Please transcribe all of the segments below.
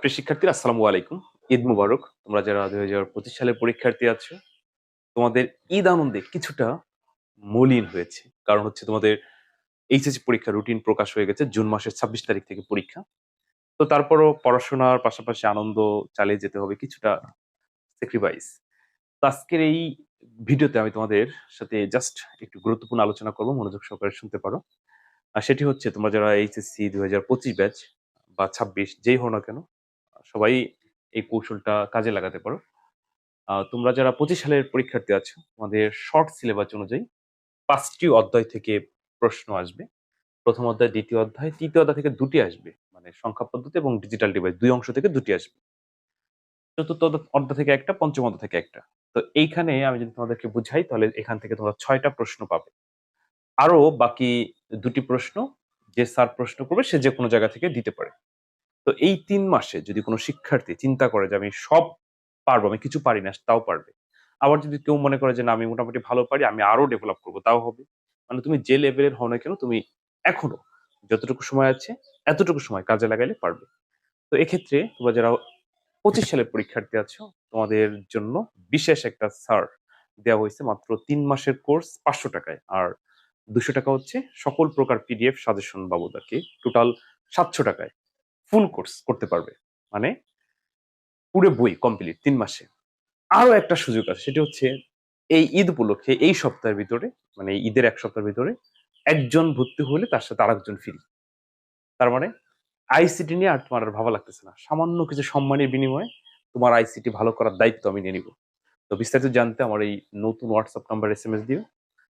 প্রিয় শিক্ষার্থীরা আসসালামু আলাইকুম। ঈদ মুবারক। তোমরা যারা ২০২৫ সালের পরীক্ষার্থী আছো, তোমাদের ঈদ আনন্দে কিছুটা মলিন হয়েছে। কারণ হচ্ছে তোমাদের এইচএসসি পরীক্ষার রুটিন প্রকাশ হয়ে গেছে। জুন মাসের ২৬ তারিখ থেকে পরীক্ষা। তো তারপরও পড়াশোনার পাশাপাশি আনন্দ চালিয়ে যেতে হবে, কিছুটা স্যাক্রিফাইস। তো আজকের এই ভিডিওতে আমি তোমাদের সাথে জাস্ট একটু গুরুত্বপূর্ণ আলোচনা করব। মনোযোগ সহকারে শুনতে পারো। আর সেটি হচ্ছে তোমরা যারা এইচএসসি ২০২৫ ব্যাচ বা ২৬ যেই হও না কেন, সবাই এই কৌশলটা কাজে লাগাতে পারো। তোমরা যারা ২৫ সালের পরীক্ষার্থী আছো, তোমাদের শর্ট সিলেবাস অনুযায়ী ৫ টি অধ্যায় থেকে প্রশ্ন আসবে। ১ম অধ্যায়, ২য় অধ্যায়, ৩য় অধ্যায় থেকে ২ টি আসবে। মানে সংখ্যা পদ্ধতি এবং ডিজিটাল ডিভাইস ২ অংশ থেকে ২ টি আসবে। ৪র্থ অধ্যায় থেকে ১ টা, ৫ম অধ্যায় থেকে ১ টা। তো এইখানে আমি যদি তোমাদেরকে বুঝাই তাহলে এখান থেকে তোমরা ৬ টা প্রশ্ন পাবে। আরো বাকি ২ টি প্রশ্ন যে স্যার প্রশ্ন করবে সে যেকোনো জায়গা থেকে দিতে পারে। তো এই ৩ মাসে যদি কোনো শিক্ষার্থী চিন্তা করে যে আমি সব পারবো, আমি কিছু পারি না, তাও পারবে। আবার যদি কেউ মনে করে যে না আমি মোটামুটি ভালো পারি, আমি আরো ডেভেলপ করব, তাও হবে। মানে তুমি যে লেভেলের হও না কেন, তুমি এখনো যতটুকু সময় আছে এতটুকু সময় কাজে লাগাইলে পারবে। তো এক্ষেত্রে তোমরা যারা ২৫ সালের পরীক্ষার্থী আছো, তোমাদের জন্য বিশেষ একটা ছাড় দেওয়া হয়েছে। মাত্র ৩ মাসের কোর্স ৫০০ টাকায়। আর ২০০ টাকা হচ্ছে সকল প্রকার পিডিএফ সাজেশন বাবদ আরকি। টোটাল ৭০০ টাকায় ফুল কোর্স করতে পারবে। মানে পুরো বই কমপ্লিট ৩ মাসে। আরো একটা সুযোগ আছে, সেটি হচ্ছে এই ঈদ উপলক্ষে এই সপ্তাহের ভিতরে, মানে এই ঈদের ১ সপ্তাহের ভিতরে একজন ভর্তি হলে তার সাথে আরেকজন ফ্রি। তার মানে আইসিটি নিয়ে আর তোমার আর ভাবা লাগতেছে না। সামান্য কিছু সম্মানের বিনিময়ে তোমার আইসিটি ভালো করার দায়িত্ব আমি নিয়ে নিব। তো বিস্তারিত জানতে আমার এই নতুন হোয়াটসঅ্যাপ নাম্বারে এসএমএস দিও।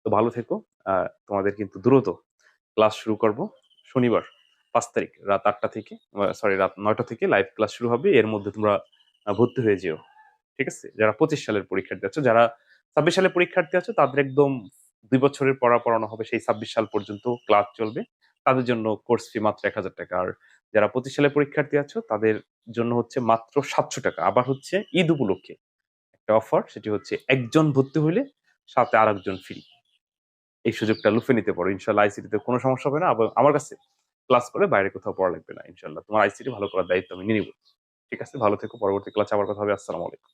তো ভালো থেকো। তোমাদের কিন্তু দ্রুত ক্লাস শুরু করব। শনিবার ৫ তারিখ রাত ৮টা থেকে, রাত ৯টা থেকে লাইভ ক্লাস শুরু হবে। এর মধ্যে তোমরা ভর্তি হয়ে যেও। ঠিক আছে? যারা ২৫ সালের পরীক্ষার্থী আছো, যারা ২৬ সালের পরীক্ষার্থী আছো তাদের একদম ২ বছরের পড়া পড়ানো হবে, সেই ২৬ সাল পর্যন্ত ক্লাস চলবে। তাদের জন্য কোর্স ফি মাত্র ৳১,০০০। আর যারা ২৫ সালের পরীক্ষার্থী আছো তাদের জন্য হচ্ছে মাত্র ৳৭০০। আবার হচ্ছে ঈদ উপলক্ষে একটা অফার, সেটি হচ্ছে একজন ভর্তি হইলে সাথে আরেকজন ফ্রি। এই সুযোগটা লুফে নিতে পারো। ইনশাআল্লাহ আইসিটি তে কোনো সমস্যা হবে না। আমার কাছে ক্লাস করে বাইরে কোথাও পড়া লাগবে না ইনশাআল্লাহ। তোমার আইসিটি ভালো করার দায়িত্ব আমি নিয়ে নিব। ঠিক আছে? ভালো থেকো। পরবর্তী ক্লাসে আবার কথা হবে। আসসালামু আলাইকুম।